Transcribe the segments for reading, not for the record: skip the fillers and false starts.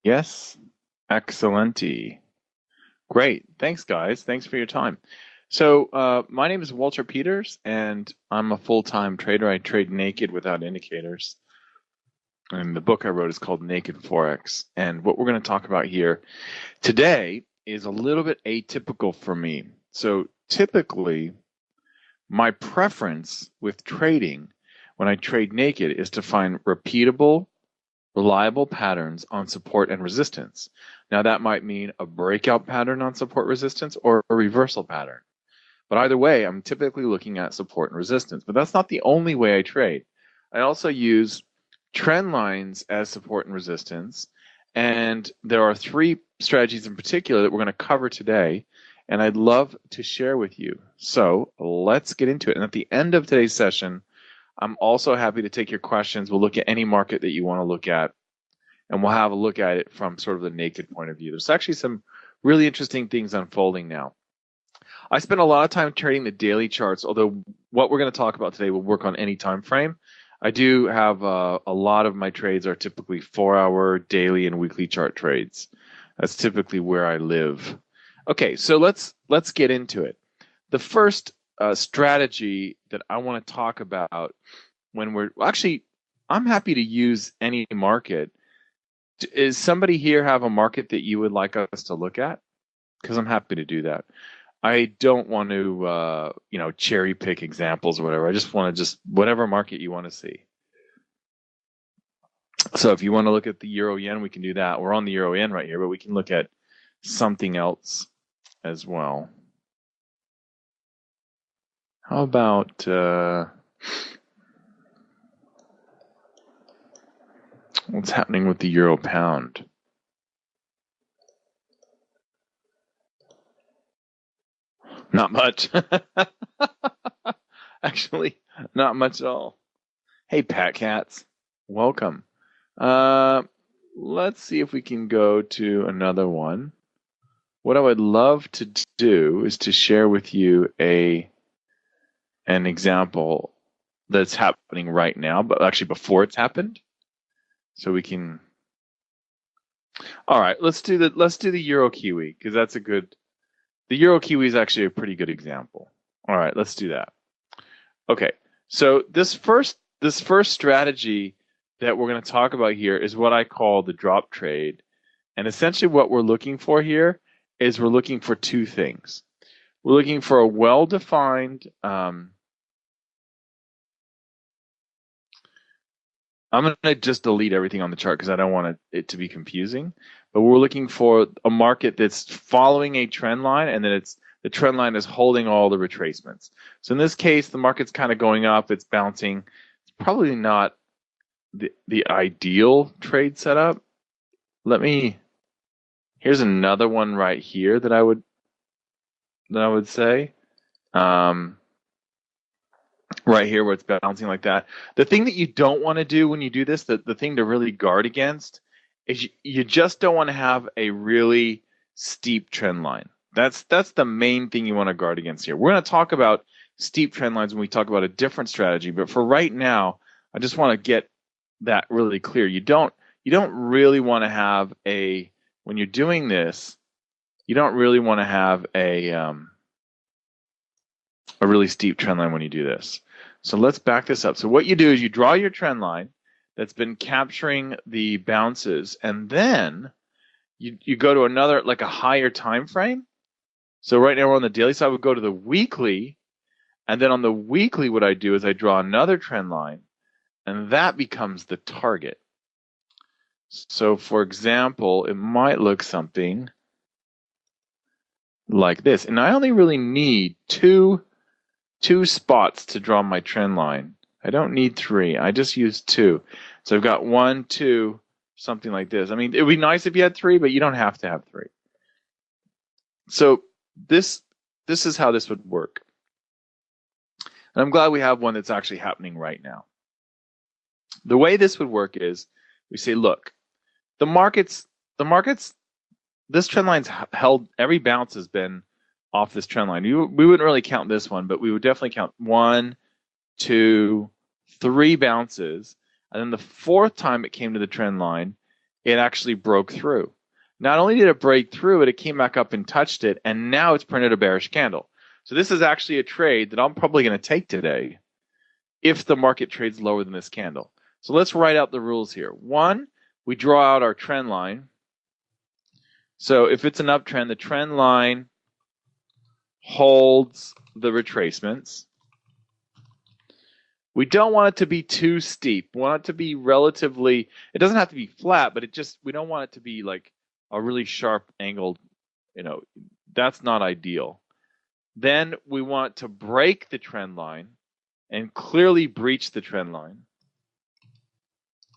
Yes, excellente. Great. Thanks, guys. Thanks for your time. My name is Walter Peters, and I'm a full-time trader. I trade naked without indicators. And the book I wrote is called Naked Forex. And what we're going to talk about here today is a little bit atypical for me. So typically, my preference with trading when I trade naked is to find repeatable, reliable patterns on support and resistance. Now, that might mean a breakout pattern on support resistance or a reversal pattern. But either way, I'm typically looking at support and resistance. But that's not the only way I trade. I also use trend lines as support and resistance. And there are three strategies in particular that we're going to cover today. And I'd love to share with you. So let's get into it. And at the end of today's session, I'm also happy to take your questions. We'll look at any market that you want to look at, and we'll have a look at it from sort of the naked point of view. There's actually some really interesting things unfolding now. I spend a lot of time trading the daily charts, although what we're going to talk about today will work on any time frame. I do have a lot of my trades are typically 4-hour, daily, and weekly chart trades. That's typically where I live. Okay, so let's get into it. The first strategy that I want to talk about I'm happy to use any market. Is somebody here have a market that you would like us to look at? Because I'm happy to do that. I don't want to, cherry pick examples or whatever. I just want to whatever market you want to see. So if you want to look at the euro yen, we can do that. We're on the euro yen right here, but we can look at something else as well. How about what's happening with the euro pound? Not much. Actually, not much at all. Hey, Pat Cats, welcome. Let's see if we can go to another one. What I would love to do is to share with you an example that's happening right now, but actually before it's happened. So we can. All right, let's do the Euro Kiwi because the Euro Kiwi is actually a pretty good example. All right, let's do that. Okay, so this first strategy that we're going to talk about here is what I call the drop trade. And essentially what we're looking for here is we're looking for two things. We're looking for a well-defined, I'm going to just delete everything on the chart because I don't want it to be confusing. But we're looking for a market that's following a trend line, and then the trend line is holding all the retracements. So in this case, the market's kind of going up, it's bouncing. It's probably not the ideal trade setup. Here's another one right here that I would say. Right here where it's bouncing like that. The thing that you don't want to do when you do this, the thing to really guard against, is you just don't want to have a really steep trend line. That's the main thing you want to guard against here. We're going to talk about steep trend lines when we talk about a different strategy, but for right now, I just want to get that really clear. You don't really want to have when you're doing this, you don't really want to have a really steep trend line when you do this. So let's back this up. So what you do is you draw your trend line that's been capturing the bounces, and then you go to another, like a higher time frame. So right now we're on the daily side. We go to the weekly, and then on the weekly, what I do is I draw another trend line, and that becomes the target. So for example, it might look something like this. And I only really need two spots to draw my trend line. I don't need three. I just use two. So I've got 1, 2, something like this. I mean, it would be nice if you had three, but you don't have to have three. So this is how this would work. And I'm glad we have one that's actually happening right now. The way this would work is we say, look, the markets, this trend line's held, every bounce has been off this trend line. We wouldn't really count this one, but we would definitely count 1, 2, 3 bounces. And then the fourth time it came to the trend line, it actually broke through. Not only did it break through it came back up and touched it, and now it's printed a bearish candle. So this is actually a trade that I'm probably going to take today if the market trades lower than this candle. So let's write out the rules here. One, we draw out our trend line. So if it's an uptrend, the trend line holds the retracements. We don't want it to be too steep. We want it to be relatively, it doesn't have to be flat, but we don't want it to be like a really sharp angled, that's not ideal. Then we want to break the trend line and clearly breach the trend line.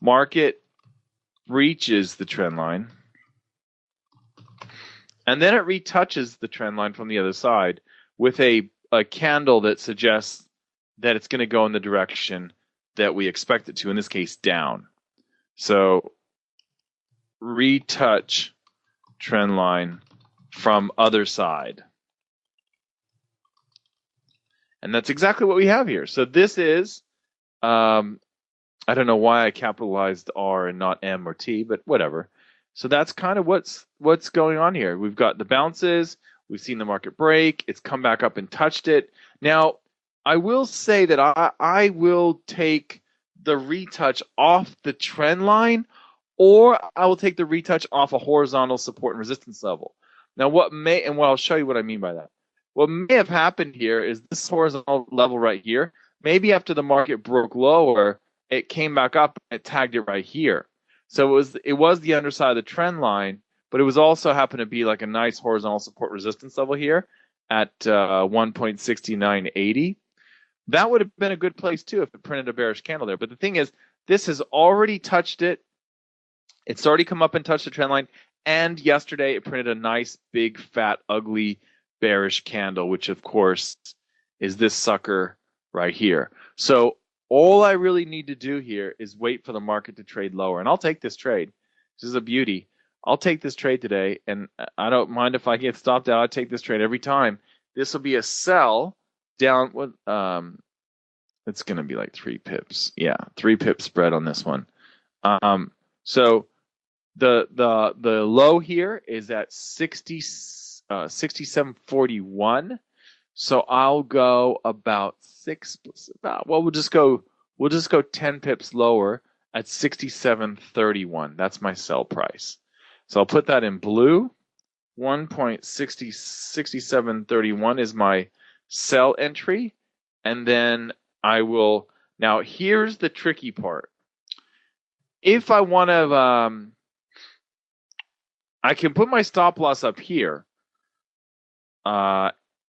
Market breaches the trend line. And then it retouches the trend line from the other side with a candle that suggests that it's going to go in the direction that we expect it to, in this case, down. So retouch trend line from other side. And that's exactly what we have here. So this is, I don't know why I capitalized R and not M or T, but whatever. So that's kind of what's going on here. We've got the bounces. We've seen the market break. It's come back up and touched it. Now, I will say that I will take the retouch off the trend line, or I will take the retouch off a horizontal support and resistance level. Now, I'll show you what I mean by that. What may have happened here is this horizontal level right here. Maybe after the market broke lower, it came back up and it tagged it right here. So it was the underside of the trend line, but it was also happened to be like a nice horizontal support resistance level here at 1.6980. That would have been a good place too if it printed a bearish candle there. But the thing is, this has already touched it. It's already come up and touched the trend line. And yesterday it printed a nice, big, fat, ugly, bearish candle, which of course is this sucker right here. So all I really need to do here is wait for the market to trade lower. And I'll take this trade. This is a beauty. I'll take this trade today, and I don't mind if I get stopped out. I'll take this trade every time. This will be a sell down. It's going to be like 3 pips. Yeah, 3 pip spread on this one. So the low here is at 67.41. So I'll go about we'll just go 10 pips lower at 67.31. That's my sell price. So I'll put that in blue. 1.6731 is my sell entry. And then I will, now here's the tricky part. If I want to, I can put my stop loss up here. And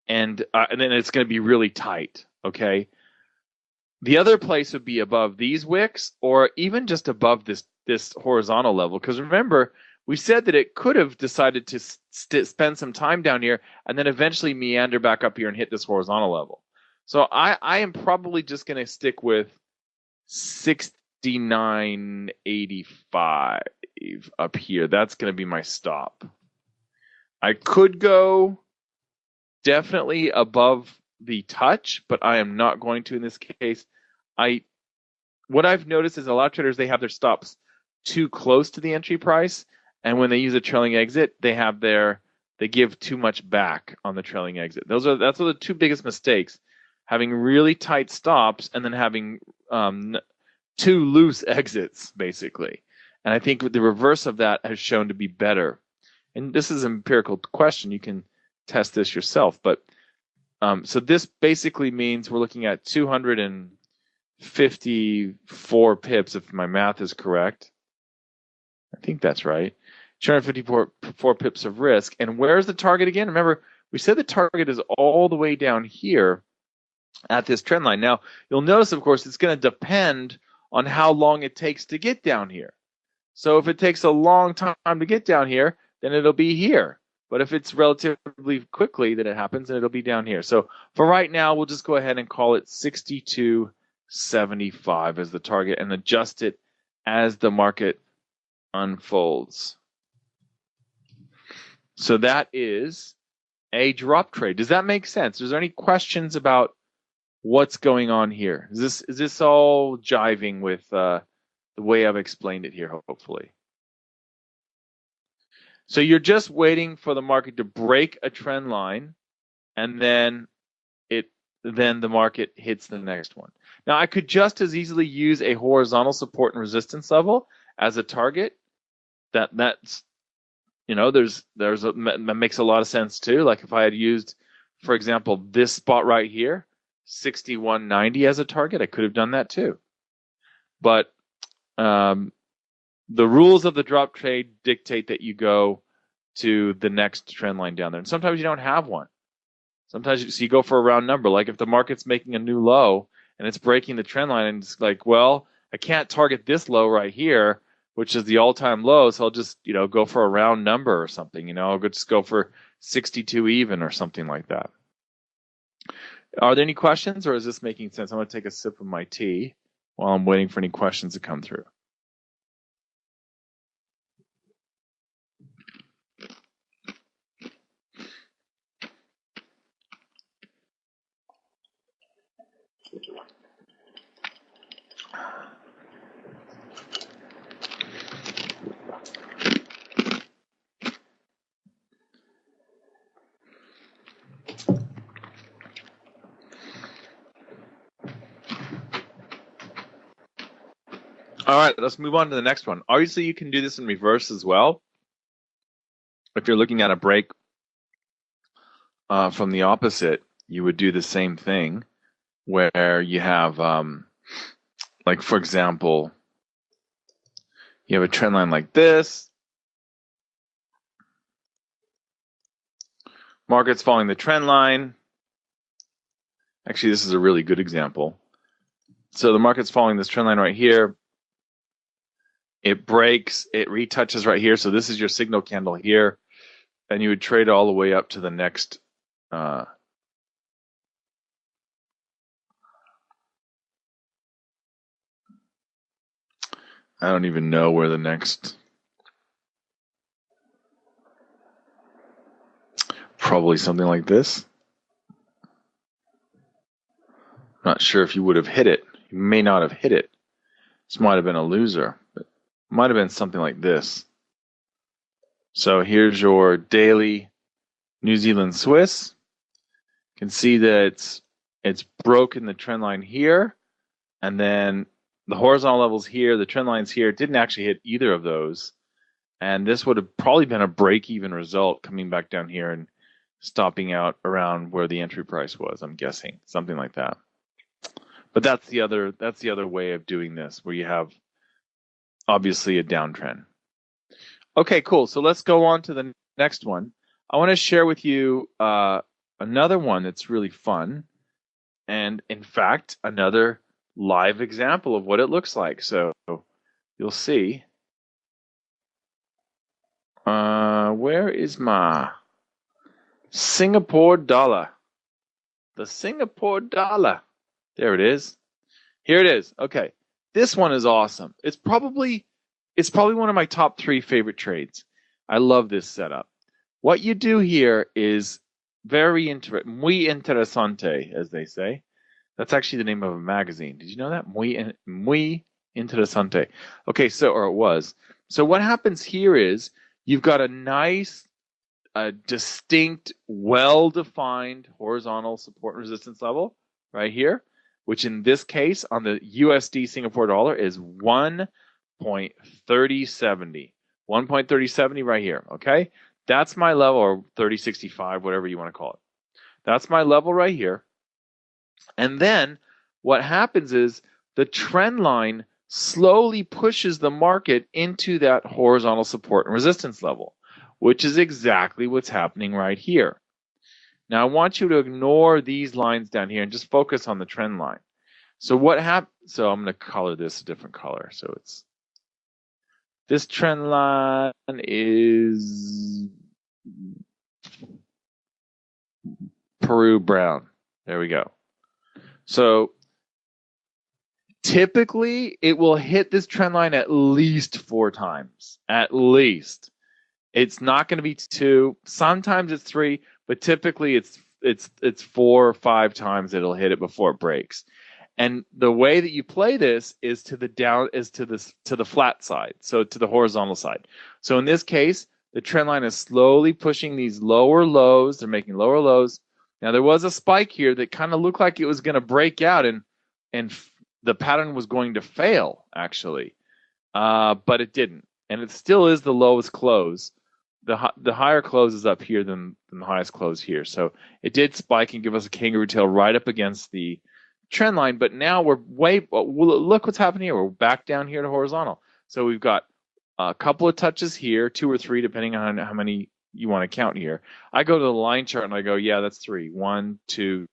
then it's going to be really tight, okay? The other place would be above these wicks or even just above this horizontal level. Because remember, we said that it could have decided to spend some time down here and then eventually meander back up here and hit this horizontal level. So I am probably just going to stick with 69.85 up here. That's going to be my stop. I could go definitely above the touch, but I am not going to in this case. What I've noticed is a lot of traders, they have their stops too close to the entry price, and when they use a trailing exit, they give too much back on the trailing exit. That's the 2 biggest mistakes: having really tight stops and then having 2 loose exits, basically. And I think the reverse of that has shown to be better. And this is an empirical question. You can test this yourself. But so this basically means we're looking at 254 pips, if my math is correct. I think that's right. 254 pips of risk. And where's the target again? Remember, we said the target is all the way down here at this trend line. Now, you'll notice, of course, it's going to depend on how long it takes to get down here. So if it takes a long time to get down here, then it'll be here. But if it's relatively quickly that it happens, then it'll be down here. So for right now, we'll just go ahead and call it 62.75 as the target and adjust it as the market unfolds. So that is a drop trade. Does that make sense? Is there any questions about what's going on here? Is this all jiving with the way I've explained it here, hopefully? So you're just waiting for the market to break a trend line, and then the market hits the next one. Now I could just as easily use a horizontal support and resistance level as a target. That's that makes a lot of sense too. Like if I had used, for example, this spot right here, 61.90 as a target, I could have done that too. But the rules of the drop trade dictate that you go to the next trend line down there. And sometimes you don't have one. Sometimes you go for a round number. Like if the market's making a new low and it's breaking the trend line, and it's like, well, I can't target this low right here, which is the all-time low, so I'll just, go for a round number or something. I'll just go for 62 even or something like that. Are there any questions, or is this making sense? I'm going to take a sip of my tea while I'm waiting for any questions to come through. All right, let's move on to the next one. Obviously, you can do this in reverse as well. If you're looking at a break from the opposite, you would do the same thing where you have, like, for example, you have a trend line like this. Market's following the trend line. Actually, this is a really good example. So the market's following this trend line right here. It breaks, it retouches right here. So this is your signal candle here. And you would trade all the way up to the next. I don't even know where the next. Probably something like this. Not sure if you would have hit it. You may not have hit it. This might have been a loser, but it might have been something like this. So here's your daily New Zealand Swiss. You can see that it's broken the trend line here, and then the horizontal levels here, the trend lines here, didn't actually hit either of those. And this would have probably been a break-even result coming back down here and stopping out around where the entry price was, I'm guessing, something like that. But that's the other way of doing this, where you have obviously a downtrend. Okay, cool. So let's go on to the next one. I want to share with you another one that's really fun, and in fact, another live example of what it looks like. So you'll see. Where is my Singapore dollar? The Singapore dollar. There it is. Here it is. Okay. This one is awesome. It's probably one of my top 3 favorite trades. I love this setup. What you do here is muy interesante, as they say. That's actually the name of a magazine. Did you know that? Muy interesante. Okay, or it was. So what happens here is you've got a nice, distinct, well-defined horizontal support and resistance level right here, which in this case on the USD Singapore dollar is 1.3070. 1.3070 right here, okay? That's my level, or 3065, whatever you want to call it. That's my level right here. And then what happens is the trend line slowly pushes the market into that horizontal support and resistance level, which is exactly what's happening right here. Now, I want you to ignore these lines down here and just focus on the trend line. So what happened? So I'm going to color this a different color. So it's this trend line is Peru brown. There we go. So typically it will hit this trend line at least 4 times. At least. It's not going to be 2. Sometimes it's 3, but typically it's 4 or 5 times it'll hit it before it breaks. And the way that you play this is to the flat side, so to the horizontal side. So in this case, The trend line is slowly pushing these lower lows. They're making lower lows. Now there was a spike here that kind of looked like it was going to break out, and the pattern was going to fail actually, but it didn't, and it still is the lowest close. The higher close is up here than the highest close here. So it did spike and give us a kangaroo tail right up against the trend line, but now we're look what's happening here. We're back down here to horizontal. So we've got a couple of touches here, 2 or 3, depending on how many you want to count here. I go to the line chart and I go, yeah, that's 3. 1, 2,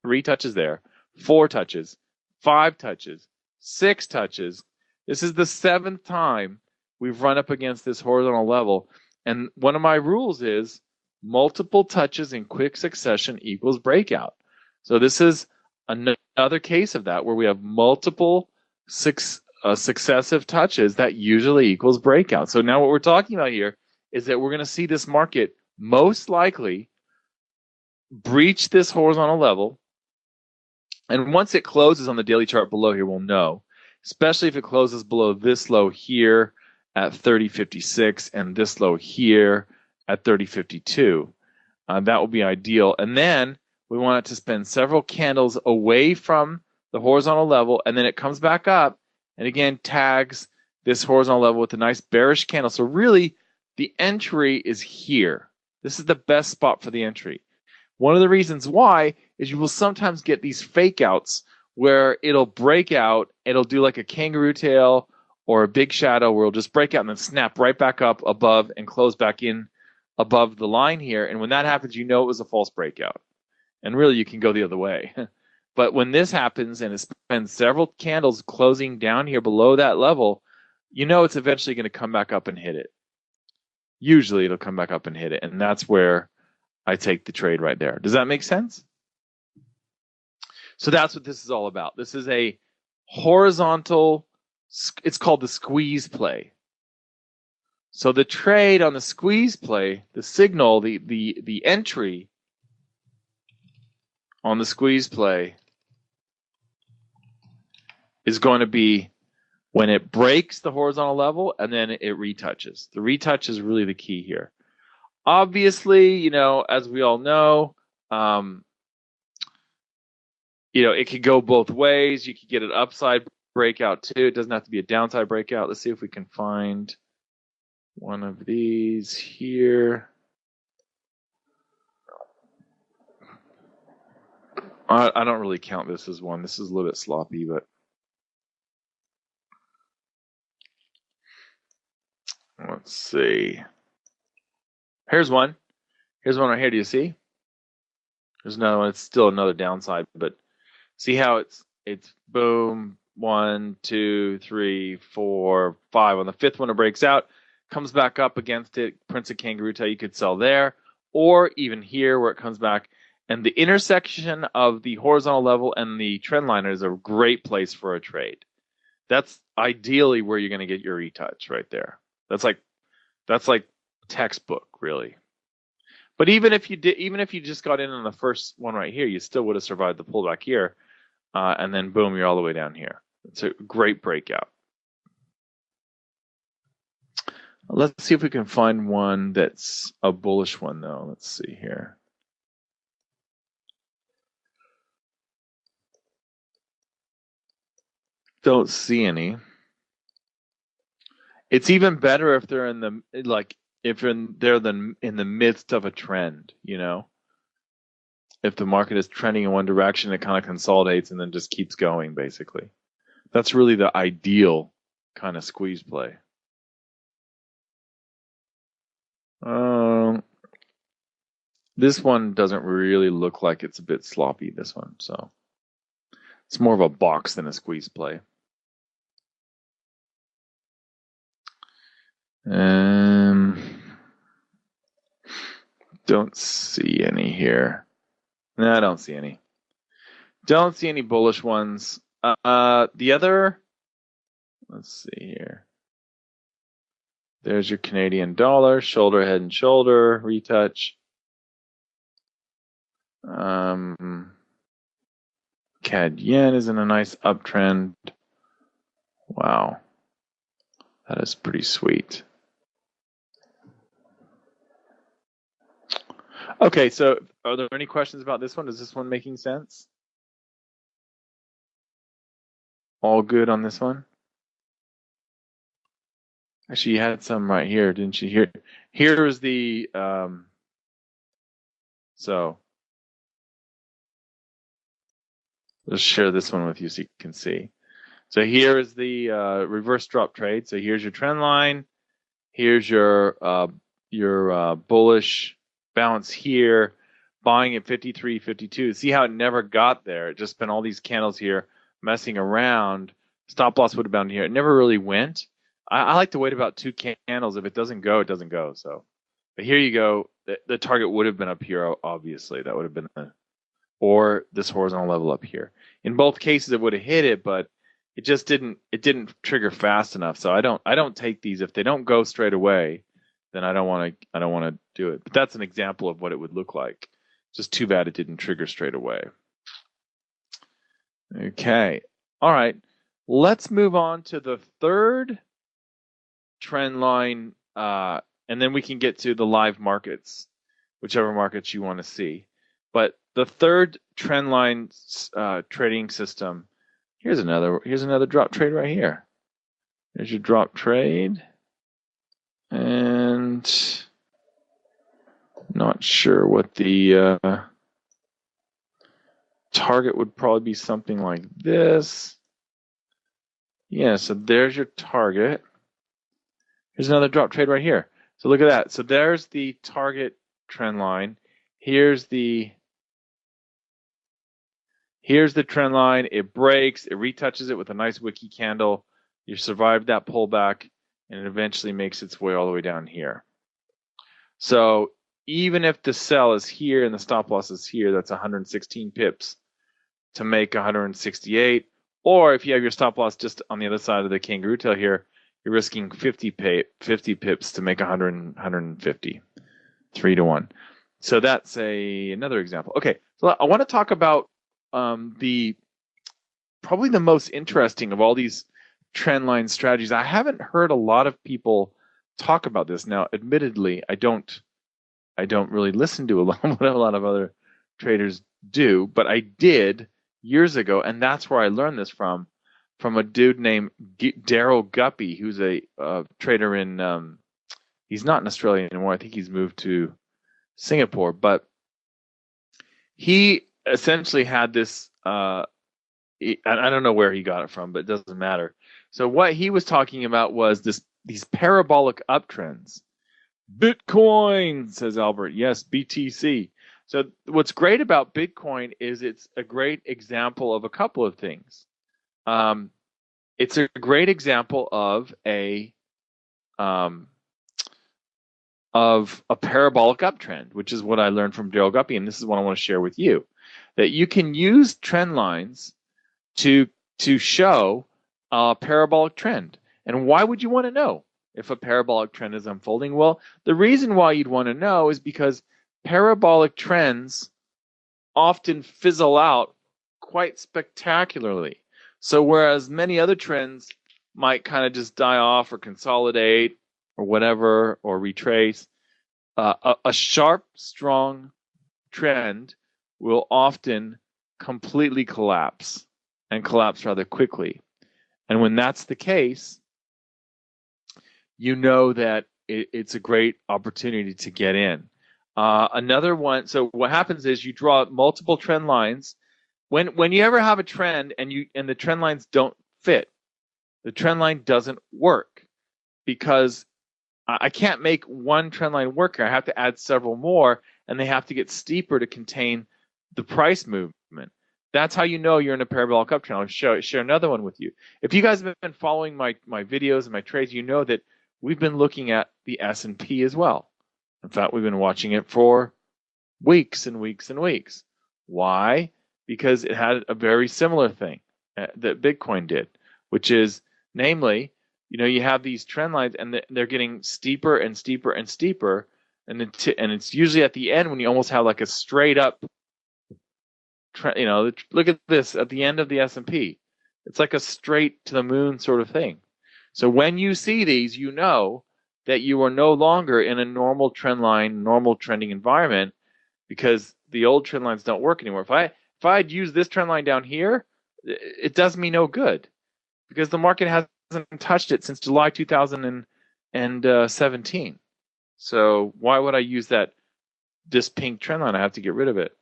3 touches there, 4 touches, 5 touches, 6 touches. This is the 7th time we've run up against this horizontal level. And one of my rules is multiple touches in quick succession equals breakout. So this is another case of that, where we have multiple successive touches that usually equals breakout. So now what we're talking about here is that we're going to see this market most likely breach this horizontal level. And once it closes on the daily chart below here, we'll know, especially if it closes below this low here at 30.56 and this low here at 30.52. That will be ideal. And then we want it to spend several candles away from the horizontal level, and then it comes back up and again tags this horizontal level with a nice bearish candle. So really, the entry is here. This is the best spot for the entry. One of the reasons why is you will sometimes get these fake outs where it'll break out, it'll do like a kangaroo tail or a big shadow where it'll just break out and then snap right back up above and close back in above the line here. And when that happens, you know it was a false breakout. And really, you can go the other way. But when this happens and it spends several candles closing down here below that level, you know it's eventually going to come back up and hit it. Usually it'll come back up and hit it. And that's where I take the trade right there. Does that make sense? So that's what this is all about. This is a horizontal, it's called the squeeze play. So the trade on the squeeze play, the signal, the entry on the squeeze play is going to be when it breaks the horizontal level and then it retouches. The retouch is really the key here. Obviously, you know, as we all know, you know, it could go both ways. You could get an upside breakout too. It doesn't have to be a downside breakout. Let's see if we can find one of these here. I don't really count this as one. This is a little bit sloppy, but let's see. Here's one. Here's one right here. Do you see? There's another one. It's still another downside, but see how it's boom, 1, 2, 3, 4, 5. On the 5th one, it breaks out, comes back up against it, prints a kangaroo tail. You could sell there, or even here where it comes back. And the intersection of the horizontal level and the trend line is a great place for a trade. That's ideally where you're going to get your retouch right there. That's like textbook, really. But even if you just got in on the first one right here, you still would have survived the pullback here, and then boom, you're all the way down here. It's a great breakout. Let's see if we can find one that's a bullish one, though. Let's see here. Don't see any. It's even better if they're in the in the midst of a trend, you know. If the market is trending in one direction, it kind of consolidates and then just keeps going, basically. That's really the ideal kind of squeeze play. This one doesn't really look like it's a bit sloppy, this one, so it's more of a box than a squeeze play. Don't see any here. No, I don't see any. Don't see any bullish ones. The other, let's see here. There's your Canadian dollar, shoulder, head and shoulder, retouch. CAD yen is in a nice uptrend. Wow. That is pretty sweet. Okay, so are there any questions about this one? Is this one making sense? All good on this one? Actually, you had some right here, didn't you? Here is the so let's share this one with you so you can see. So here is the reverse drop trade. So here's your trend line. Here's your bullish bounce here, buying at 53, 52. See how it never got there? It just been all these candles here messing around. Stop loss would have been here. It never really went. I like to wait about two candles. If it doesn't go, it doesn't go. So, but here you go. The target would have been up here, obviously. That would have been or this horizontal level up here. In both cases, it would have hit it, but it just didn't. It didn't trigger fast enough. So I don't take these if they don't go straight away. Then I don't want to do it. But that's an example of what it would look like. Just too bad it didn't trigger straight away. Okay. All right. Let's move on to the third trend line, and then we can get to the live markets, whichever markets you want to see. But the third trend line trading system. Here's another drop trade right here. There's your drop trade, and not sure what the target would probably be something like this. Yeah, so there's your target. Here's another drop trade right here. So look at that. So there's the target trend line. Here's the trend line. It breaks, it retouches it with a nice wiki candle. You survived that pullback, and it eventually makes its way all the way down here. So even if the sell is here and the stop loss is here, that's 116 pips to make 168. Or if you have your stop loss just on the other side of the kangaroo tail here, you're risking 50 pips to make 150, 3 to 1. So that's another example. Okay, so I want to talk about probably the most interesting of all these trend line strategies. I haven't heard a lot of people talk about this. Now, admittedly, I don't really listen to a lot what a lot of other traders do, but I did years ago, and that's where I learned this from a dude named Daryl Guppy, who's a trader in he's not in Australia anymore. I think he's moved to Singapore, but he essentially had this I don't know where he got it from, but it doesn't matter. So what he was talking about was these parabolic uptrends. Bitcoin, says Albert. Yes, BTC. So what's great about Bitcoin is it's a great example of a couple of things. It's a great example of a parabolic uptrend, which is what I learned from Daryl Guppy, and this is what I want to share with you. That you can use trend lines to show a parabolic trend. And why would you want to know if a parabolic trend is unfolding? Well, the reason why you'd want to know is because parabolic trends often fizzle out quite spectacularly. So whereas many other trends might kind of just die off or consolidate or whatever or retrace, a sharp, strong trend will often completely collapse and collapse rather quickly. And when that's the case, you know that it's a great opportunity to get in. Another one, so what happens is you draw multiple trend lines. When you ever have a trend and the trend lines don't fit, the trend line doesn't work because I can't make one trend line work here. I have to add several more, and they have to get steeper to contain the price movement. That's how you know you're in a parabolic uptrend. I'll share another one with you. If you guys have been following my videos and my trades, you know that we've been looking at the S&P as well. In fact, we've been watching it for weeks and weeks and weeks. Why? Because it had a very similar thing that Bitcoin did, which is, namely, you have these trend lines and they're getting steeper and steeper and steeper, and it's usually at the end when you almost have like a straight up trend. Look at this at the end of the S&P. It's like a straight to the moon sort of thing. So when you see these, you know that you are no longer in a normal trend line, normal trending environment, because the old trend lines don't work anymore. If I'd used this trend line down here, it does me no good because the market hasn't touched it since July 2017. So why would I use this pink trend line? I have to get rid of it,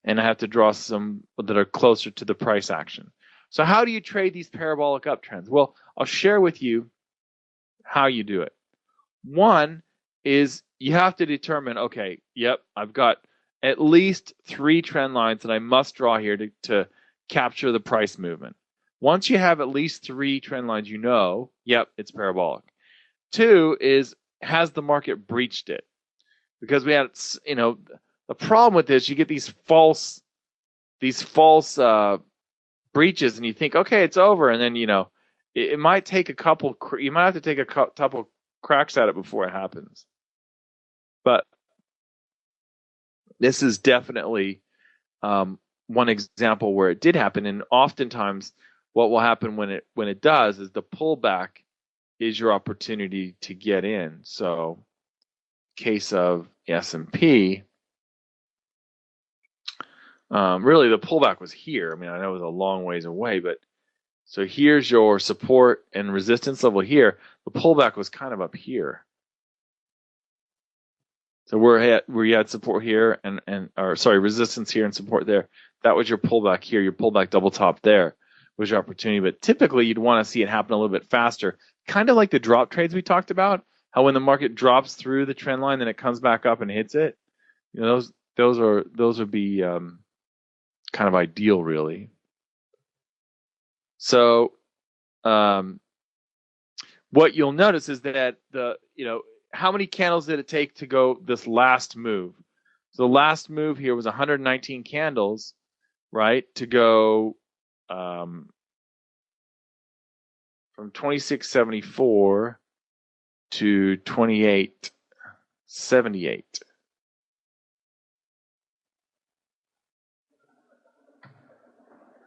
and I have to draw some that are closer to the price action. So how do you trade these parabolic uptrends? Well, I'll share with you how you do it. One is you have to determine, okay, yep, I've got at least 3 trend lines that I must draw here to capture the price movement. Once you have at least 3 trend lines, yep, it's parabolic. 2 is, has the market breached it? Because we had, the problem with this, you get these false breaches, and you think, okay, it's over, and then it might take a couple. You might have to take a couple cracks at it before it happens. But this is definitely one example where it did happen, and oftentimes what will happen when it does is the pullback is your opportunity to get in. So, case of S&P, really the pullback was here. I mean, I know it was a long ways away, but so here's your support and resistance level here. The pullback was kind of up here. So where you had support here resistance here and support there. That was your pullback here. Your pullback double top there was your opportunity. But typically you'd want to see it happen a little bit faster, kind of like the drop trades we talked about. How when the market drops through the trend line, then it comes back up and hits it. Those would be kind of ideal, really. So what you'll notice is that how many candles did it take to go this last move? So the last move here was 119 candles, right? To go from 2674 to 2878.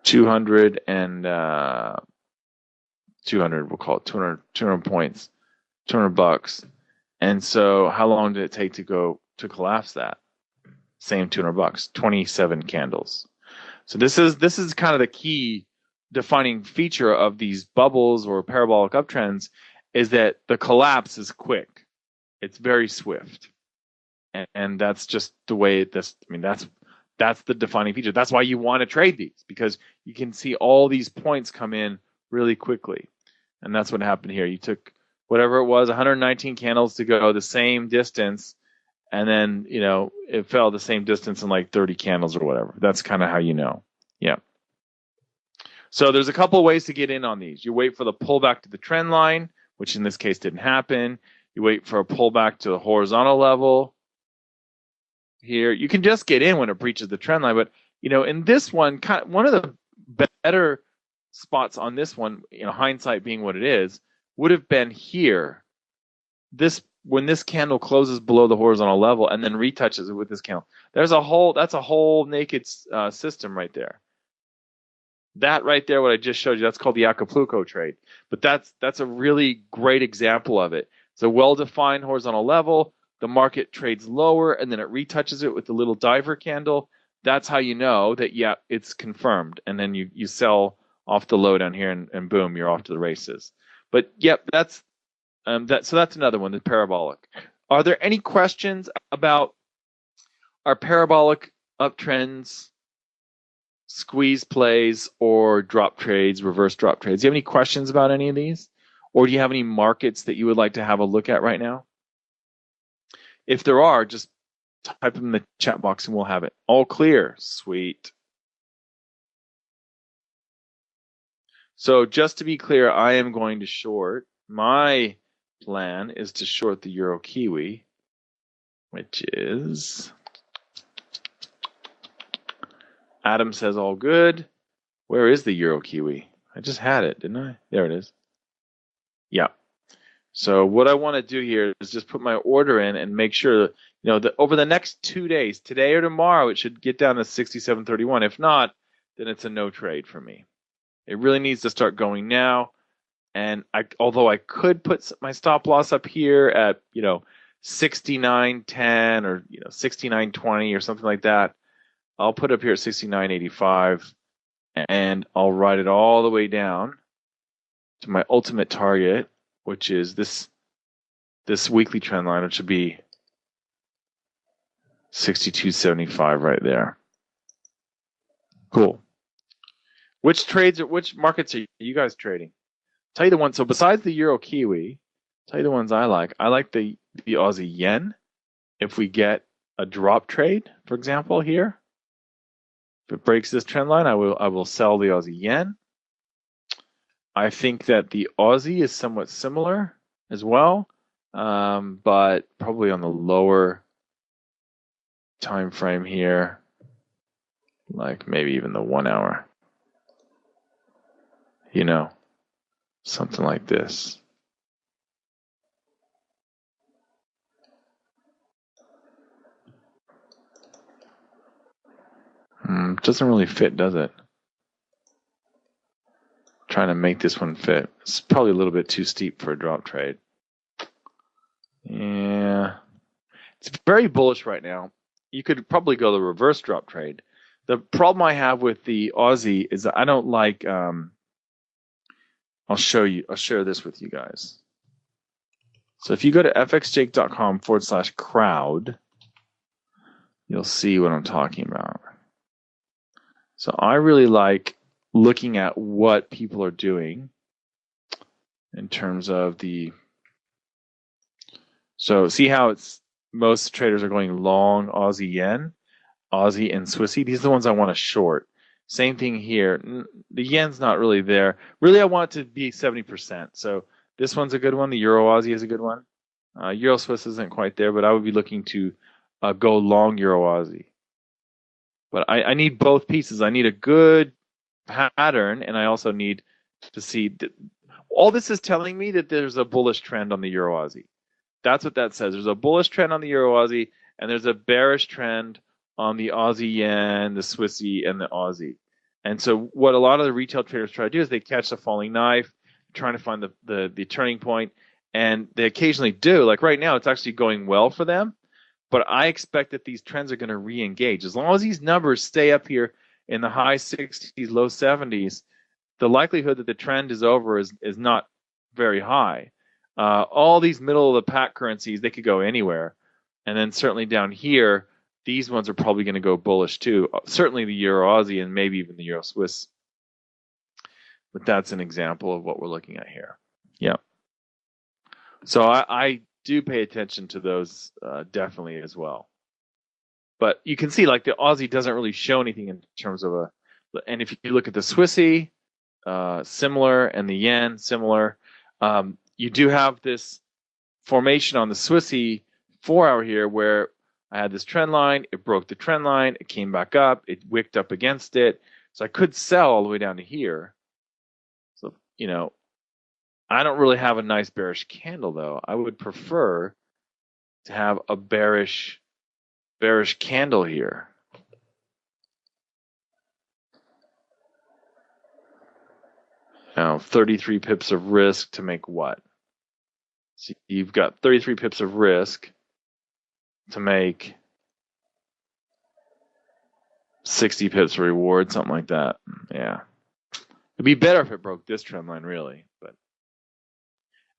$200 we'll call it 200 points, $200. And so how long did it take to collapse that? Same $200, 27 candles. So this is kind of the key defining feature of these bubbles or parabolic uptrends, is that the collapse is quick. It's very swift. And that's just the way that's the defining feature. That's why you want to trade these, because you can see all these points come in really quickly. And that's what happened here. You took whatever it was, 119 candles to go the same distance, and then, it fell the same distance in like 30 candles or whatever. That's kind of how you know. Yeah. So there's a couple of ways to get in on these. You wait for the pullback to the trend line, which in this case didn't happen. You wait for a pullback to the horizontal level. Here, you can just get in when it breaches the trend line, but in this one, one of the better spots on this one, hindsight being what it is, would have been here. When this candle closes below the horizontal level and then retouches it with this candle, that's a whole naked system right there. That right there, what I just showed you, that's called the Acapulco trade. But that's a really great example of it. It's a well-defined horizontal level. The market trades lower, and then it retouches it with the little diver candle. That's how you know that, yeah, it's confirmed. And then you sell off the low down here, and boom, you're off to the races. But yep, that's another one, the parabolic. Are there any questions about our parabolic uptrends, squeeze plays, or drop trades, reverse drop trades? Do you have any questions about any of these? Or do you have any markets that you would like to have a look at right now? If there are, just type them in the chat box and we'll have it. All clear. Sweet. So just to be clear, I am going to short. My plan is to short the Euro Kiwi, which is... Adam says all good. Where is the Euro Kiwi? I just had it, didn't I? There it is. Yeah. So what I want to do here is just put my order in and make sure that over the next 2 days, today or tomorrow, it should get down to 67.31. If not, then it's a no trade for me. It really needs to start going now. And although I could put my stop loss up here at 69.10 or 69.20 or something like that. I'll put up here at 69.85 and I'll ride it all the way down to my ultimate target, which is this weekly trend line, which would be 62.75 right there. Cool. Which markets are you guys trading? Tell you the one. So besides the Euro Kiwi, tell you the ones I like. I like the Aussie Yen. If we get a drop trade, for example, here, if it breaks this trend line, I will sell the Aussie Yen. I think that the Aussie is somewhat similar as well, but probably on the lower time frame here, like maybe even the 1 hour. Something like this. Doesn't really fit, does it? Trying to make this one fit. It's probably a little bit too steep for a drop trade. Yeah. It's very bullish right now. You could probably go the reverse drop trade. The problem I have with the Aussie is that I don't like, I'll share this with you guys. So if you go to fxjake.com/crowd, you'll see what I'm talking about. So I really like looking at what people are doing in terms of so see how most traders are going long Aussie yen, Aussie and Swissy. These are the ones I want to short. Same thing here. The yen's not really there. Really, I want it to be 70%. So this one's a good one. The Euro Aussie is a good one. Euro Swiss isn't quite there, but I would be looking to go long Euro Aussie. But I need both pieces. I need a good pattern, and I also need to see all this is telling me that there's a bullish trend on the Euro Aussie. That's what that says. There's a bullish trend on the Euro Aussie, and there's a bearish trend on the Aussie yen, the Swissy, and the Aussie. And so what a lot of the retail traders try to do is they catch the falling knife, trying to find the turning point, and they occasionally do. Like right now, it's actually going well for them. But I expect that these trends are going to re-engage. As long as these numbers stay up here in the high 60s, low 70s, the likelihood that the trend is over is not very high. All these middle of the pack currencies, they could go anywhere. And then certainly down here, these ones are probably going to go bullish too. Certainly the Euro Aussie and maybe even the Euro Swiss. But that's an example of what we're looking at here. Yeah. So I do pay attention to those definitely as well. But you can see like the Aussie doesn't really show anything in terms of and if you look at the Swissy, similar, and the yen, similar. You do have this formation on the Swissy 4 hour here where I had this trend line, it broke the trend line, it came back up, it wicked up against it. So I could sell all the way down to here. So, I don't really have a nice bearish candle though. I would prefer to have a bearish candle here. Now, 33 pips of risk to make what? So you've got 33 pips of risk to make 60 pips reward, something like that. Yeah. It'd be better if it broke this trend line, really.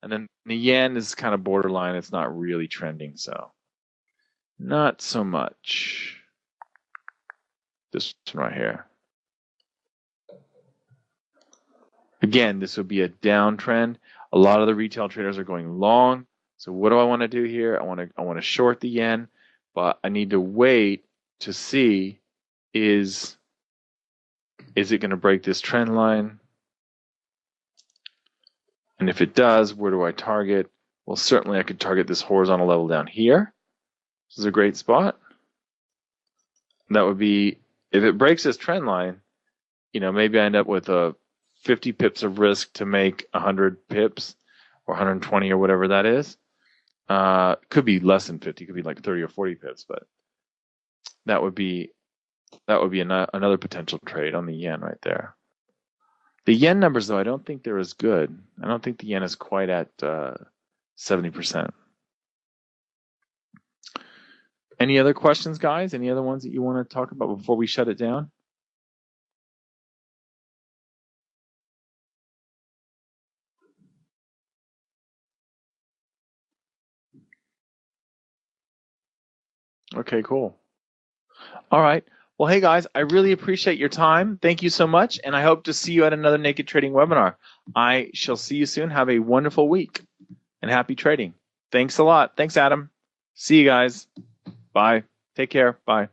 And then the yen is kind of borderline. It's not really trending, so not so much. This one right here. Again, this would be a downtrend. A lot of the retail traders are going long. So what do I want to do here? I want to short the yen, but I need to wait to see is it going to break this trend line? And if it does, where do I target? Well, certainly I could target this horizontal level down here. This is a great spot. That would be, if it breaks this trend line, maybe I end up with a 50 pips of risk to make 100 pips or 120 or whatever that is. Could be less than 50, could be like 30 or 40 pips, but that would be another potential trade on the yen right there. The yen numbers, though, I don't think they're as good. I don't think the yen is quite at 70%. Any other questions, guys? Any other ones that you want to talk about before we shut it down? Okay, cool. All right. Well, hey guys, I really appreciate your time. Thank you so much, and I hope to see you at another Naked Trading webinar. I shall see you soon. Have a wonderful week and happy trading. Thanks a lot. Thanks, Adam. See you guys. Bye. Take care. Bye.